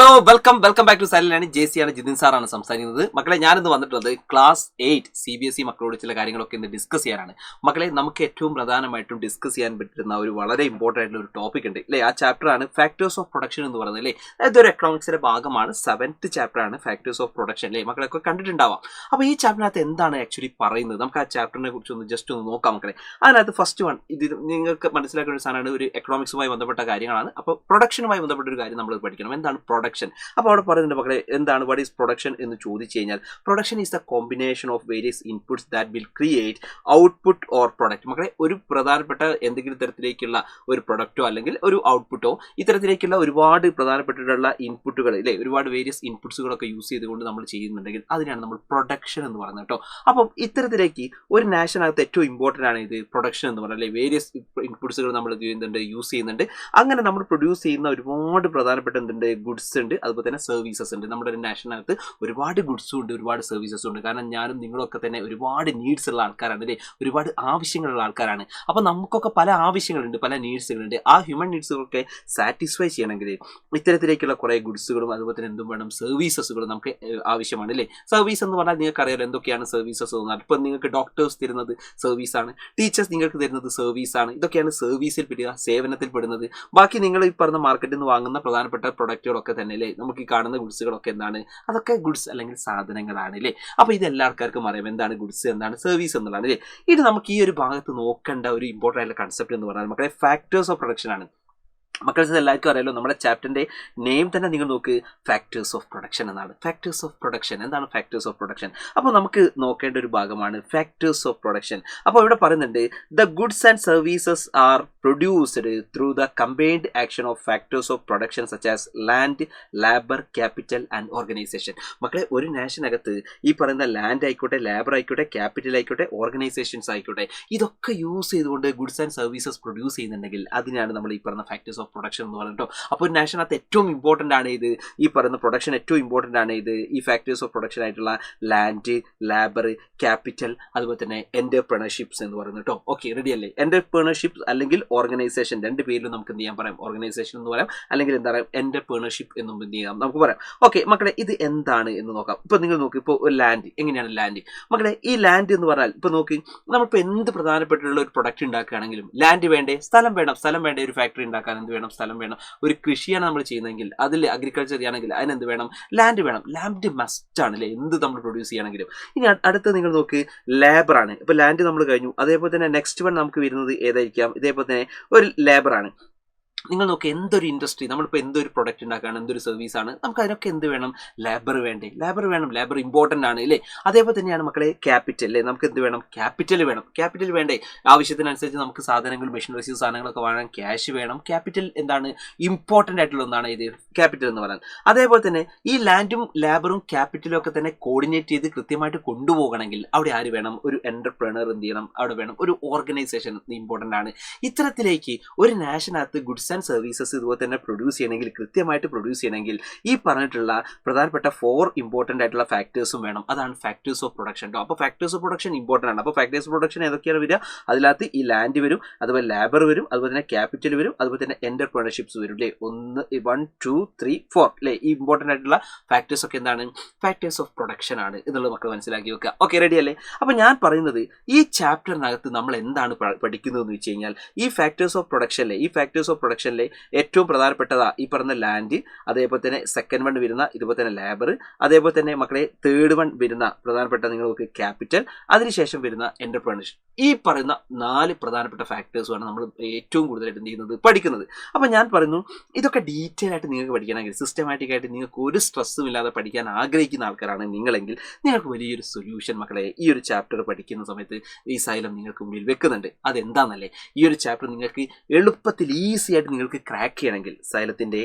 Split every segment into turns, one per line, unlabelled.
Hello welcome back to silent J C ആണ് ജിതിൻ സാറാണ് സംസാരിക്കുന്നത്. മക്കളെ ഞാനിന്ന് വന്നിട്ടുള്ളത് ക്ലാസ് 8 CBSE മക്കളോട് ചില കാര്യങ്ങളൊക്കെ ഇന്ന് ഡിസ്കസ് ചെയ്യാനാണ്. മക്കളെ നമുക്ക് ഏറ്റവും പ്രധാനമായിട്ടും ഡിസ്കസ് ചെയ്യാൻ പറ്റുന്ന ഒരു വളരെ ഇമ്പോർട്ടൻ്റ് ആയിട്ടുള്ള ഒരു ടോപ്പിക് ഉണ്ട് അല്ലേ. ആ ചാപ്റ്ററാണ് ഫാക്ടേഴ്സ് ഓഫ് പ്രൊഡക്ഷൻ എന്ന് പറയുന്നത് അല്ലേ. അതൊരു എക്കണോമിക്സിന്റെ ഭാഗമാണ്. 7th ചാപ്റ്ററാണ് ഫാക്ടേഴ്സ് ഓഫ് പ്രൊഡക്ഷൻ അല്ലേ. മക്കളൊക്കെ കണ്ടിട്ടുണ്ടാവാം. അപ്പോൾ ഈ ചാപ്റ്ററിനകത്ത് എന്താണ് ആക്ച്വലി പറയുന്നത്, നമുക്ക് ആ ചാപ്റ്ററിനെ കുറിച്ച് ഒന്ന് ജസ്റ്റ് ഒന്ന് നോക്കാം മക്കളെ. അതിനകത്ത് ഫസ്റ്റ് വൺ ഇത് നിങ്ങൾക്ക് മനസ്സിലാക്കേണ്ട ഒരു സാധനമാണ്, ഒരു എക്കണോമിക്സുമായി ബന്ധപ്പെട്ട കാര്യങ്ങളാണ്. അപ്പോൾ പ്രൊഡക്ഷനുമായി ബന്ധപ്പെട്ട ഒരു കാര്യം നമ്മൾ പഠിക്കണം, എന്താണ് പ്രൊഡക്ഷൻ. അപ്പോൾ അവിടെ പറയുന്നുണ്ട് മക്കളെ, എന്താണ് വാട്ട് ഈസ് പ്രൊഡക്ഷൻ എന്ന് ചോദിച്ചു കഴിഞ്ഞാൽ production is the combination of various inputs that will create output or product. മക്കളെ ഒരു പ്രധാനപ്പെട്ട എന്തെങ്കിലും തരത്തിലേക്കുള്ള ഒരു പ്രൊഡക്റ്റോ അല്ലെങ്കിൽ ഒരു ഔട്ട്പുട്ടോ ഇത്തരത്തിലേക്കുള്ള ഒരുപാട് പ്രധാനപ്പെട്ടിട്ടുള്ള ഇൻപുട്ടുകൾ അല്ലേ, ഒരുപാട് വേരിയസ് ഇൻപുട്സുകളൊക്കെ യൂസ് ചെയ്തുകൊണ്ട് നമ്മൾ ചെയ്യുന്നുണ്ടെങ്കിൽ അതിനാണ് നമ്മൾ പ്രൊഡക്ഷൻ എന്ന് പറയുന്നത് കേട്ടോ. അപ്പം ഇത്തരത്തിലേക്ക് ഒരു നാഷനകത്ത് ഏറ്റവും ഇമ്പോർട്ടൻ്റ് ആണ് ഇത് പ്രൊഡക്ഷൻ എന്ന് പറയുന്നത് അല്ലേ. വേരിയസ് ഇൻപുട്സുകൾ നമ്മൾ യൂസ് ചെയ്യുന്നുണ്ട്. അങ്ങനെ നമ്മൾ പ്രൊഡ്യൂസ് ചെയ്യുന്ന ഒരുപാട് പ്രധാനപ്പെട്ട എന്തുണ്ട്, ഗുഡ്സ് ഉണ്ട്, അതുപോലെ തന്നെ സർവീസസ് ഉണ്ട്. നമ്മുടെ ഒരു നാഷനകത്ത് ഒരുപാട് ഗുഡ്സും ഉണ്ട്, ഒരുപാട് സർവീസസും ഉണ്ട്. കാരണം ഞാനും നിങ്ങളൊക്കെ തന്നെ ഒരുപാട് നീഡ്സ് ഉള്ള ആൾക്കാരാണ് അല്ലേ, ഒരുപാട് ആവശ്യങ്ങളുള്ള ആൾക്കാരാണ്. അപ്പോൾ നമുക്കൊക്കെ പല ആവശ്യങ്ങളുണ്ട്, പല നീഡ്സുകളുണ്ട്. ആ ഹ്യൂമൻ നീഡ്സുകളൊക്കെ സാറ്റിസ്ഫൈ ചെയ്യണമെങ്കിൽ ഇത്തരത്തിലേക്കുള്ള കുറേ ഗുഡ്സുകളും അതുപോലെ തന്നെ എന്തും വേണം, സർവീസസുകളും നമുക്ക് ആവശ്യമാണ് അല്ലേ. സർവീസ് എന്ന് പറഞ്ഞാൽ നിങ്ങൾക്ക് അറിയാലോ എന്തൊക്കെയാണ് സർവീസസ് എന്ന് പറഞ്ഞാൽ. ഇപ്പം നിങ്ങൾക്ക് ഡോക്ടേഴ്സ് തരുന്നത് സർവീസാണ്, ടീച്ചേഴ്സ് നിങ്ങൾക്ക് തരുന്നത് സർവീസാണ്. ഇതൊക്കെയാണ് സർവീസിൽ പെടുക, സേവനത്തിൽ പെടുന്നത്. ബാക്കി നിങ്ങൾ ഈ പറഞ്ഞ മാർക്കറ്റിൽ നിന്ന് വാങ്ങുന്ന പ്രധാനപ്പെട്ട പ്രൊഡക്റ്റുകളൊക്കെ തന്നെ അല്ലേ, നമുക്ക് ഈ കാണുന്ന ഗുഡ്സുകളൊക്കെ എന്താണ്, അതൊക്കെ ഗുഡ്സ് അല്ലെങ്കിൽ സാധനങ്ങളാണ് അല്ലേ. അപ്പോൾ ഇത് എല്ലാവർക്കും അറിയാം എന്താണ് ഗുഡ്സ്, എന്താണ് സർവീസ് എന്നുള്ളതാണ് അല്ലേ. ഇത് നമുക്ക് ഈ ഒരു ഭാഗത്ത് നോക്കേണ്ട ഒരു ഇമ്പോർട്ടൻ്റ് ആയിട്ടുള്ള കൺസെപ്റ്റ് എന്ന് പറഞ്ഞാൽ മക്കളെ ഫാക്ടേഴ്സ് ഓഫ് പ്രൊഡക്ഷൻ ആണ്. മക്കൾക്ക് എല്ലാവർക്കും അറിയാലോ, നമ്മുടെ ചാപ്റ്ററിൻ്റെ നെയിം തന്നെ നിങ്ങൾ നോക്ക്, ഫാക്ടേഴ്സ് ഓഫ് പ്രൊഡക്ഷൻ എന്നാണ്. ഫാക്ടേഴ്സ് ഓഫ് പ്രൊഡക്ഷൻ എന്താണ് ഫാക്ടേഴ്സ് ഓഫ് പ്രൊഡക്ഷൻ? അപ്പോൾ നമുക്ക് നോക്കേണ്ട ഒരു ഭാഗമാണ് ഫാക്ടേഴ്സ് ഓഫ് പ്രൊഡക്ഷൻ. അപ്പോൾ ഇവിടെ പറയുന്നുണ്ട്, the goods and services are produced through the combined action of factors of production such as land, labour, capital and organisation. മക്കളെ ഒരു നാഷനകത്ത് ഈ പറയുന്ന ലാൻഡ് ആയിക്കോട്ടെ, ലേബർ ആയിക്കോട്ടെ, ക്യാപിറ്റൽ ആയിക്കോട്ടെ, ഓർഗനൈസേഷൻസ് ആയിക്കോട്ടെ, ഇതൊക്കെ യൂസ് ചെയ്തുകൊണ്ട് ഗുഡ്സ് ആൻഡ് സർവീസസ് പ്രൊഡ്യൂസ് ചെയ്യുന്നുണ്ടെങ്കിൽ അതിനാണ് നമ്മൾ ഈ പറഞ്ഞ ഫാക്ടേഴ്സ് ഓഫ് പ്രൊഡക്ഷൻ എന്ന് പറയുന്നത്. അപ്പോൾ ഒരു നാഷനകത്ത് ഏറ്റവും ഇമ്പോർട്ടൻ്റ് ആണ് ഇത്, ഈ പറയുന്ന പ്രൊഡക്ഷൻ ഏറ്റവും ഇമ്പോർട്ടൻ്റ് ആണ് ഇത്, ഈ ഫാക്ടേഴ്സ് ഓഫ് പ്രൊഡക്ഷൻ ആയിട്ടുള്ള ലാൻഡ്, ലേബർ, ക്യാപിറ്റൽ, അതുപോലെ തന്നെ എന്റർപ്രണർഷിപ്സ് എന്ന് പറയുന്നത് കേട്ടോ. ഓക്കെ റെഡി അല്ലേ. എന്റർപ്രണർഷിപ്പ് അല്ലെങ്കിൽ ഓർഗനൈസേഷൻ, രണ്ട് പേരിലും നമുക്ക് എന്ത് ചെയ്യാൻ പറയാം, ഓർഗനൈസേഷൻ എന്ന് പറയാം, അല്ലെങ്കിൽ എന്താ പറയുക എന്റർപ്രണർഷിപ്പ് എന്നും എന്ത് ചെയ്യാം നമുക്ക് പറയാം. ഓക്കെ മക്കളെ ഇത് എന്താണ് എന്ന് നോക്കാം. ഇപ്പോൾ നിങ്ങൾ നോക്കി, ഇപ്പോൾ ഒരു ലാൻഡ് എങ്ങനെയാണ് ലാൻഡ്. മക്കളെ ഈ ലാൻഡ് എന്ന് പറഞ്ഞാൽ ഇപ്പോൾ നോക്കി, നമ്മളിപ്പോൾ എന്ത് പ്രധാനപ്പെട്ടുള്ള ഒരു പ്രൊഡക്റ്റ് ഉണ്ടാക്കുകയാണെങ്കിലും ലാൻഡ് വേണ്ടേ, സ്ഥലം വേണം. സ്ഥലം വേണ്ടേ ഒരു ഫാക്ടറി ഉണ്ടാക്കാൻ എന്ത് വേണം, സ്ഥലം വേണം. ഒരു കൃഷിയാണ് നമ്മൾ ചെയ്യുന്നതെങ്കിൽ, അതിൽ അഗ്രികൾച്ചർ ചെയ്യുകയാണെങ്കിൽ അതിനെന്ത് വേണം, ലാൻഡ് വേണം. ലാൻഡ് മസ്റ്റ് ആണ് അല്ലേ, എന്ത് നമ്മൾ പ്രൊഡ്യൂസ് ചെയ്യണമെങ്കിലും. ഇനി അടുത്ത് നിങ്ങൾ നോക്ക്, ലേബർ ആണ്. ഇപ്പോൾ ലാൻഡ് നമ്മൾ കഴിഞ്ഞു. അതേപോലെ തന്നെ നെക്സ്റ്റ് വൺ നമുക്ക് വരുന്നത് ഏതായിരിക്കാം, ഇതേപോലെ തന്നെ ഒരു ലേബർ ആണ്. നിങ്ങൾ നോക്കി, എന്തൊരു ഇൻഡസ്ട്രി, നമ്മളിപ്പോൾ എന്തൊരു പ്രൊഡക്റ്റ് ഉണ്ടാക്കുകയാണ്, എന്തൊരു സർവീസാണ്, നമുക്ക് അതിനൊക്കെ എന്ത് വേണം, ലേബർ വേണ്ടേ. ലേബർ വേണം, ലേബർ ഇമ്പോർട്ടൻ്റ് ആണ് അല്ലേ. അതേപോലെ തന്നെയാണ് മക്കളെ ക്യാപിറ്റൽ അല്ലേ, നമുക്ക് എന്ത് വേണം, ക്യാപിറ്റൽ വേണം. ക്യാപിറ്റൽ വേണ്ടേ, ആവശ്യത്തിനനുസരിച്ച് നമുക്ക് സാധനങ്ങൾ, മെഷീനറീസ്, സാധനങ്ങളൊക്കെ വേണം, ക്യാഷ് വേണം. ക്യാപിറ്റൽ എന്താണ്, ഇമ്പോർട്ടൻ്റ് ആയിട്ടുള്ള ഒന്നാണ് ഇത് ക്യാപിറ്റൽ എന്ന് പറയുന്നത്. അതേപോലെ തന്നെ ഈ ലാൻഡും ലേബറും ക്യാപിറ്റലും ഒക്കെ തന്നെ കോർഡിനേറ്റ് ചെയ്ത് കൃത്യമായിട്ട് കൊണ്ടുപോകണമെങ്കിൽ അവിടെ ആര് വേണം, ഒരു എന്റർപ്രണർ എന്ത് ചെയ്യണം, അവിടെ വേണം ഒരു ഓർഗനൈസേഷൻ ഇമ്പോർട്ടൻ്റ് ആണ്. ഇത്തരത്തിലേക്ക് ഒരു നാഷനകത്ത് ഗുഡ്സ് ആൻഡ് സർവീസസ് ഇതുപോലെ തന്നെ പ്രൊഡ്യൂസ് ചെയ്യണമെങ്കിൽ, കൃത്യമായിട്ട് പ്രൊഡ്യൂസ് ചെയ്യണമെങ്കിൽ ഈ പറഞ്ഞിട്ടുള്ള പ്രധാനപ്പെട്ട 4 ഇമ്പോർട്ടൻ്റ് ആയിട്ടുള്ള ഫാക്ടേഴ്സും വേണം. അതാണ് ഫാക്ടേഴ്സ് ഓഫ് പ്രൊഡക്ഷൻ കേട്ടോ. അപ്പോൾ ഫാക്ടേഴ്സ് ഓഫ് പ്രൊഡക്ഷൻ ഇമ്പോർട്ടൻ്റ് ആണ്. അപ്പോൾ ഫാക്ടേഴ്സ് ഓഫ് പ്രൊഡക്ഷൻ ഏതൊക്കെയാണ് വരിക, അതിനകത്ത് ഈ ലാൻഡ് വരും, അതുപോലെ ലേബർ വരും, അതുപോലെ തന്നെ ക്യാപിറ്റൽ വരും, അതുപോലെ തന്നെ എന്റർപ്രണർഷിപ്സ് വരും അല്ലേ. 1 2 3 4 അല്ലേ. ഈ ഇമ്പോർട്ടൻ്റ് ആയിട്ടുള്ള ഫാക്ടേഴ്സ് ഒക്കെ എന്താണ്, ഫാക്ടേഴ്സ് ഓഫ് പ്രൊഡക്ഷൻ ആണ് എന്നുള്ളത് മക്കൾ മനസ്സിലാക്കി വെക്കുക. ഓക്കെ റെഡി അല്ലേ. അപ്പോൾ ഞാൻ പറയുന്നത് ഈ ചാപ്റ്ററിനകത്ത് നമ്മൾ എന്താണ് പഠിക്കുന്നതെന്ന് വെച്ച് കഴിഞ്ഞാൽ, ഈ ഫാക്ടേഴ്സ് ഓഫ് പ്രൊഡക്ഷനിലെ ഏറ്റവും പ്രധാനപ്പെട്ടതാ ഈ പറഞ്ഞ ലാൻഡ്, അതേപോലെ തന്നെ സെക്കൻഡ് വൺ വരുന്ന ഇതുപോലെ തന്നെ ലേബർ, അതേപോലെ തന്നെ മക്കളെ തേർഡ് വൺ വരുന്ന പ്രധാനപ്പെട്ട നിങ്ങൾക്ക് ക്യാപിറ്റൽ, അതിനുശേഷം വരുന്ന എന്റർപ്രണർഷിപ്പ്. ഈ പറയുന്ന 4 പ്രധാനപ്പെട്ട ഫാക്ടേഴ്സുമാണ് നമ്മൾ ഏറ്റവും കൂടുതലായിട്ട് എന്ത് ചെയ്യുന്നത്, പഠിക്കുന്നത്. അപ്പോൾ ഞാൻ പറയുന്നു, ഇതൊക്കെ ഡീറ്റെയിൽ ആയിട്ട് നിങ്ങൾക്ക് പഠിക്കണമെങ്കിൽ, സിസ്റ്റമാറ്റിക് ആയിട്ട് നിങ്ങൾക്ക് ഒരു സ്ട്രെസ്സും ഇല്ലാതെ പഠിക്കാൻ ആഗ്രഹിക്കുന്ന ആൾക്കാരാണ് നിങ്ങളെങ്കിൽ, നിങ്ങൾക്ക് വലിയൊരു സൊല്യൂഷൻ മക്കളെ ഈ ഒരു ചാപ്റ്റർ പഠിക്കുന്ന സമയത്ത് ഈ സൈലം നിങ്ങൾക്ക് മുന്നിൽ വെക്കുന്നുണ്ട്. അതെന്താണെന്നല്ലേ, ഈ ഒരു ചാപ്റ്റർ നിങ്ങൾക്ക് എളുപ്പത്തിൽ ഈസി ആയിട്ട് നിങ്ങൾക്ക് ക്രാക്ക് ചെയ്യണമെങ്കിൽ സൈലത്തിൻ്റെ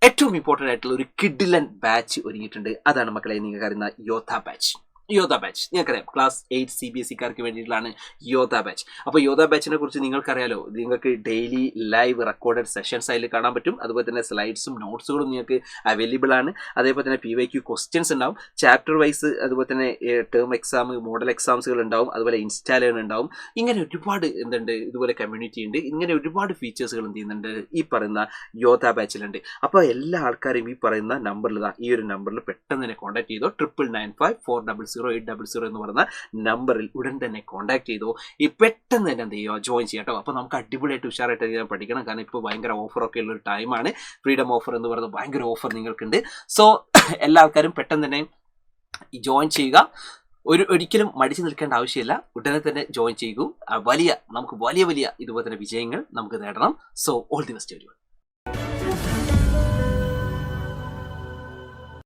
ഏറ്റവും ഇമ്പോർട്ടൻ്റ് ആയിട്ടുള്ള ഒരു കിഡിലൻ ബാച്ച് ഒരുങ്ങിയിട്ടുണ്ട്. അതാണ് മക്കളെ നിങ്ങൾക്ക് അറിയുന്ന യോദ്ധ ബാച്ച്. യോധ ബാച്ച് നിങ്ങൾക്കറിയാം ക്ലാസ് 8 CBSE-കാർക്ക് വേണ്ടിയിട്ടുള്ളതാണ് യോധ ബാച്ച്. അപ്പോൾ യോധ ബാച്ചിനെ കുറിച്ച് നിങ്ങൾക്കറിയാലോ, നിങ്ങൾക്ക് ഡെയിലി ലൈവ് റെക്കോർഡഡ് സെഷൻസ് അതിൽ കാണാൻ പറ്റും. അതുപോലെ തന്നെ സ്ലൈഡ്സും നോട്ട്സുകളും നിങ്ങൾക്ക് അവൈലബിൾ ആണ്. അതേപോലെ തന്നെ PYQ ക്വസ്റ്റ്യൻസ് ഉണ്ടാവും, ചാപ്റ്റർ വൈസ്, അതുപോലെ തന്നെ ടേം എക്സാം, മോഡൽ എക്സാംസുകൾ ഉണ്ടാവും, അതുപോലെ ഇൻസ്റ്റാലേൺ ഉണ്ടാവും. ഇങ്ങനെ ഒരുപാട് എന്തുണ്ട്, ഇതുപോലെ കമ്മ്യൂണിറ്റി ഉണ്ട്. ഇങ്ങനെ ഒരുപാട് ഫീച്ചേഴ്സുകൾ എന്ത് ചെയ്യുന്നുണ്ട് ഈ പറയുന്ന യോധ ബാച്ചിലുണ്ട്. അപ്പോൾ എല്ലാ ആൾക്കാരും ഈ പറയുന്ന നമ്പറിൽ, ഈ ഒരു നമ്പറിൽ പെട്ടെന്ന് തന്നെ കോൺടാക്ട് ചെയ്തോ. 9954000800 എന്ന് പറയുന്ന നമ്പറിൽ ഉടൻ തന്നെ കോൺടാക്ട് ചെയ്തോ. ഈ പെട്ടെന്ന് തന്നെ എന്ത് ചെയ്യുക, ജോയിൻ ചെയ്യാം കേട്ടോ. അപ്പോൾ നമുക്ക് അടിപൊളിയായിട്ട് ഉഷാറായിട്ട് പഠിക്കണം. കാരണം ഇപ്പോൾ ഭയങ്കര ഓഫറൊക്കെ ഉള്ളൊരു ടൈമാണ്. ഫ്രീഡം ഓഫർ എന്ന് പറയുന്നത് ഭയങ്കര ഓഫർ നിങ്ങൾക്കുണ്ട്. സോ എല്ലാ ആൾക്കാരും പെട്ടെന്ന് തന്നെ ജോയിൻ ചെയ്യുക. ഒരിക്കലും മടിച്ചു നിൽക്കേണ്ട ആവശ്യമില്ല, ഉടനെ തന്നെ ജോയിൻ ചെയ്യൂ. നമുക്ക് വലിയ ഇതുപോലെ തന്നെ വിജയങ്ങൾ നമുക്ക് നേടണം. So all the best.